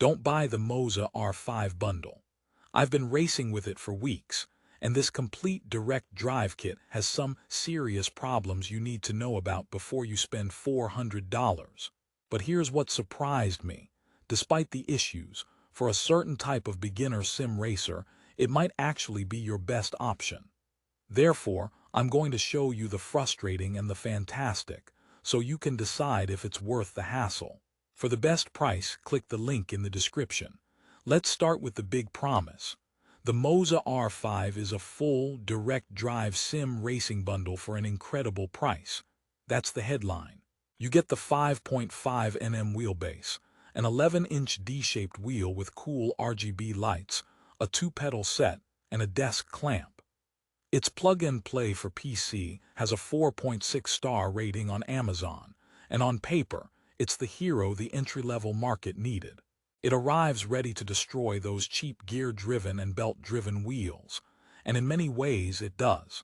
Don't buy the Moza R5 bundle. I've been racing with it for weeks, and this complete direct drive kit has some serious problems you need to know about before you spend $400. But here's what surprised me. Despite the issues, for a certain type of beginner sim racer, it might actually be your best option. Therefore, I'm going to show you the frustrating and the fantastic, so you can decide if it's worth the hassle. For the best price, click the link in the description. Let's start with the big promise. The Moza R5 is a full, direct drive sim racing bundle for an incredible price. That's the headline. You get the 5.5 nm wheelbase, an 11-inch D-shaped wheel with cool RGB lights, a 2-pedal set, and a desk clamp. Its plug-and-play for PC has a 4.6-star rating on Amazon, and on paper, it's the hero the entry-level market needed. It arrives ready to destroy those cheap gear-driven and belt-driven wheels, and in many ways it does.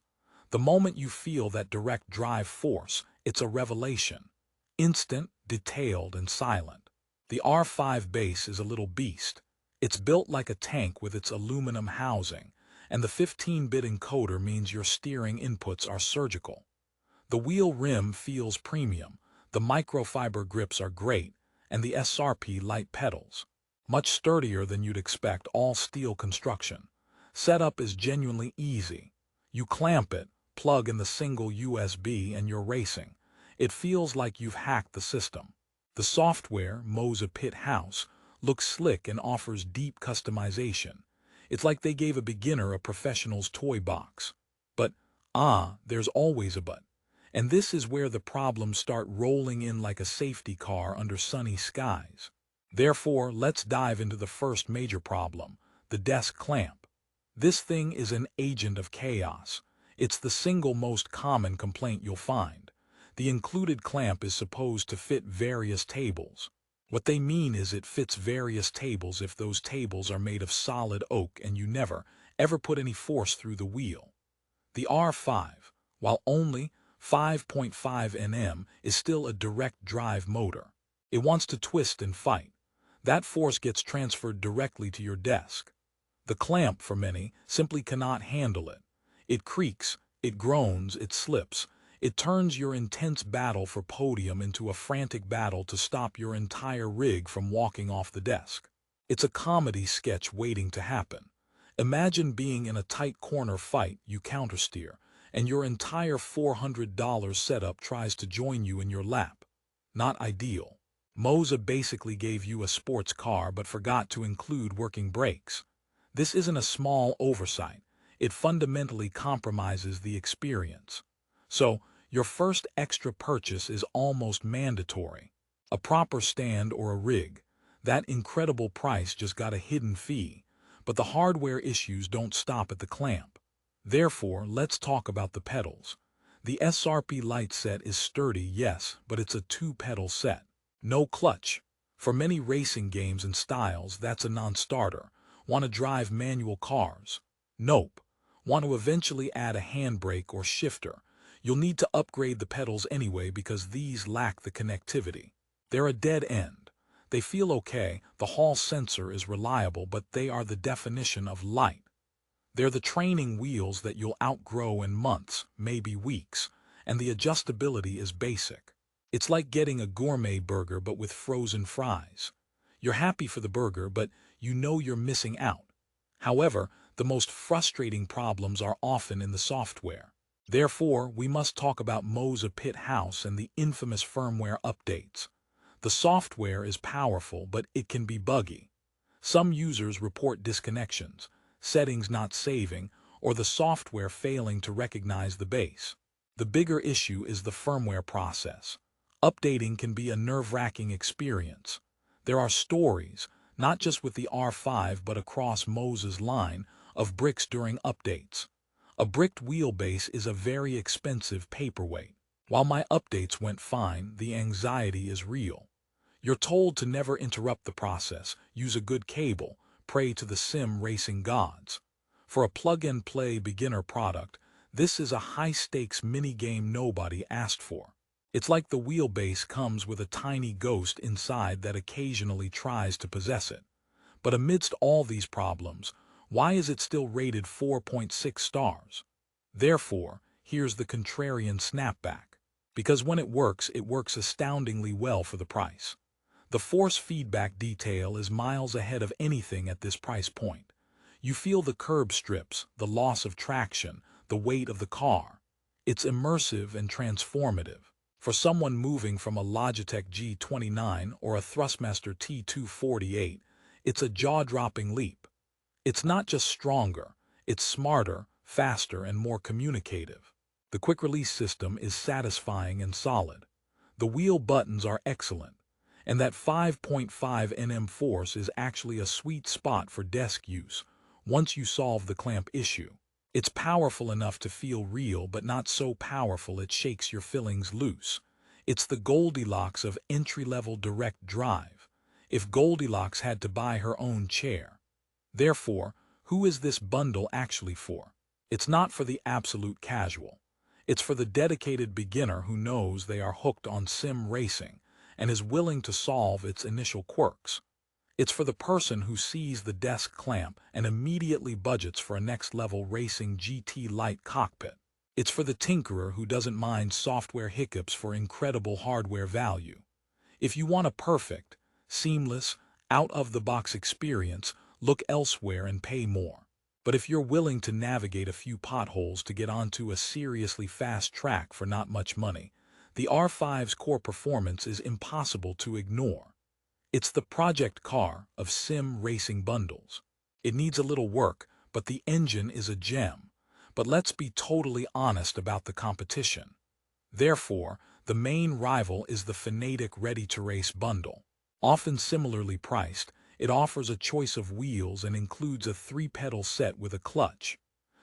The moment you feel that direct drive force, it's a revelation. Instant, detailed, and silent. The R5 base is a little beast. It's built like a tank with its aluminum housing, and the 15-bit encoder means your steering inputs are surgical. The wheel rim feels premium, the microfiber grips are great, and the SRP light pedals. Much sturdier than you'd expect, all steel construction. Setup is genuinely easy. You clamp it, plug in the single USB, and you're racing. It feels like you've hacked the system. The software, Moza Pit House, looks slick and offers deep customization. It's like they gave a beginner a professional's toy box. But, there's always a but. And this is where the problems start rolling in like a safety car under sunny skies. Therefore, let's dive into the first major problem, the desk clamp. This thing is an agent of chaos. It's the single most common complaint you'll find. The included clamp is supposed to fit various tables. What they mean is it fits various tables if those tables are made of solid oak and you never, ever put any force through the wheel. The R5, while only 5.5 nm, is still a direct drive motor. It wants to twist and fight. That force gets transferred directly to your desk. The clamp, for many, simply cannot handle it. It creaks, it groans, it slips. It turns your intense battle for podium into a frantic battle to stop your entire rig from walking off the desk. It's a comedy sketch waiting to happen. Imagine being in a tight corner fight, you countersteer, and your entire $400 setup tries to join you in your lap. Not ideal. Moza basically gave you a sports car but forgot to include working brakes. This isn't a small oversight. It fundamentally compromises the experience. So, your first extra purchase is almost mandatory. A proper stand or a rig. That incredible price just got a hidden fee, but the hardware issues don't stop at the clamp. Therefore, let's talk about the pedals. The SRP light set is sturdy, yes, but it's a 2-pedal set. No clutch. For many racing games and styles, that's a non-starter. Want to drive manual cars? Nope. Want to eventually add a handbrake or shifter? You'll need to upgrade the pedals anyway because these lack the connectivity. They're a dead end. They feel okay, the Hall sensor is reliable, but they are the definition of light. They're the training wheels that you'll outgrow in months, maybe weeks, and the adjustability is basic. It's like getting a gourmet burger but with frozen fries. You're happy for the burger, but you know you're missing out. However, the most frustrating problems are often in the software. Therefore, we must talk about Moza Pit House and the infamous firmware updates. The software is powerful, but it can be buggy. Some users report disconnections, settings not saving, or the software failing to recognize the base. The bigger issue is the firmware process. Updating can be a nerve-wracking experience. There are stories, not just with the R5 but across Moza's line, of bricks during updates. A bricked wheelbase is a very expensive paperweight. While my updates went fine, the anxiety is real. You're told to never interrupt the process, use a good cable, pray to the sim racing gods. For a plug-and-play beginner product, this is a high-stakes minigame nobody asked for. It's like the wheelbase comes with a tiny ghost inside that occasionally tries to possess it. But amidst all these problems, why is it still rated 4.6 stars? Therefore, here's the contrarian snapback. Because when it works astoundingly well for the price. The force feedback detail is miles ahead of anything at this price point. You feel the curb strips, the loss of traction, the weight of the car. It's immersive and transformative. For someone moving from a Logitech G29 or a Thrustmaster T248, it's a jaw-dropping leap. It's not just stronger, it's smarter, faster, and more communicative. The quick-release system is satisfying and solid. The wheel buttons are excellent, and that 5.5 Nm force is actually a sweet spot for desk use once you solve the clamp issue. It's powerful enough to feel real, but not so powerful it shakes your fillings loose. It's the Goldilocks of entry-level direct drive, if Goldilocks had to buy her own chair. Therefore, who is this bundle actually for? It's not for the absolute casual. It's for the dedicated beginner who knows they are hooked on sim racing and is willing to solve its initial quirks. It's for the person who sees the desk clamp and immediately budgets for a next-level racing GT Light cockpit. It's for the tinkerer who doesn't mind software hiccups for incredible hardware value. If you want a perfect, seamless, out-of-the-box experience, look elsewhere and pay more. But if you're willing to navigate a few potholes to get onto a seriously fast track for not much money, the R5's core performance is impossible to ignore. It's the project car of sim racing bundles. It needs a little work, but the engine is a gem. But let's be totally honest about the competition. Therefore, the main rival is the Fanatec Ready-to-Race bundle. Often similarly priced, it offers a choice of wheels and includes a 3-pedal set with a clutch.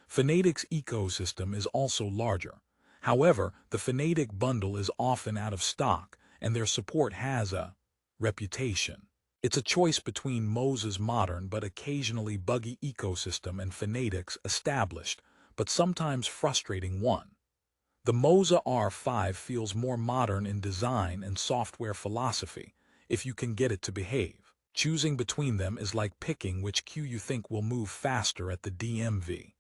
Fanatec's ecosystem is also larger. However, the Fanatec bundle is often out of stock, and their support has a reputation. It's a choice between Moza's modern but occasionally buggy ecosystem and Fanatec's established, but sometimes frustrating one. The Moza R5 feels more modern in design and software philosophy, if you can get it to behave. Choosing between them is like picking which queue you think will move faster at the DMV.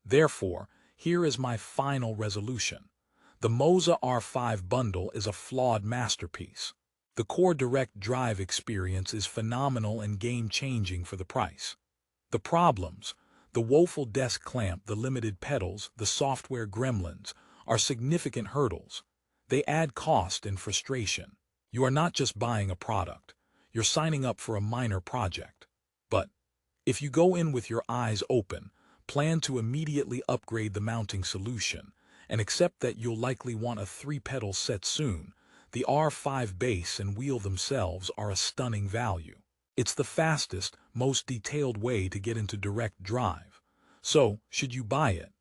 Therefore, here is my final resolution. The Moza R5 bundle is a flawed masterpiece. The core direct drive experience is phenomenal and game-changing for the price. The problems, the woeful desk clamp, the limited pedals, the software gremlins, are significant hurdles. They add cost and frustration. You are not just buying a product, you're signing up for a minor project. But if you go in with your eyes open, plan to immediately upgrade the mounting solution, and accept that you'll likely want a 3-pedal set soon, the R5 base and wheel themselves are a stunning value. It's the fastest, most detailed way to get into direct drive. So, should you buy it?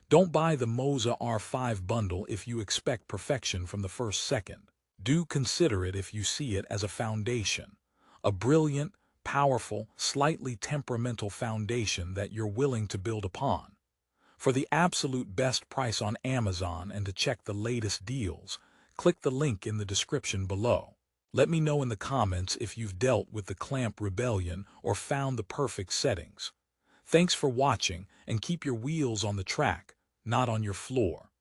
Don't buy the Moza R5 bundle if you expect perfection from the first second. Do consider it if you see it as a foundation. A brilliant, powerful, slightly temperamental foundation that you're willing to build upon. For the absolute best price on Amazon and to check the latest deals, click the link in the description below. Let me know in the comments if you've dealt with the clamp rebellion or found the perfect settings. Thanks for watching, and keep your wheels on the track, not on your floor.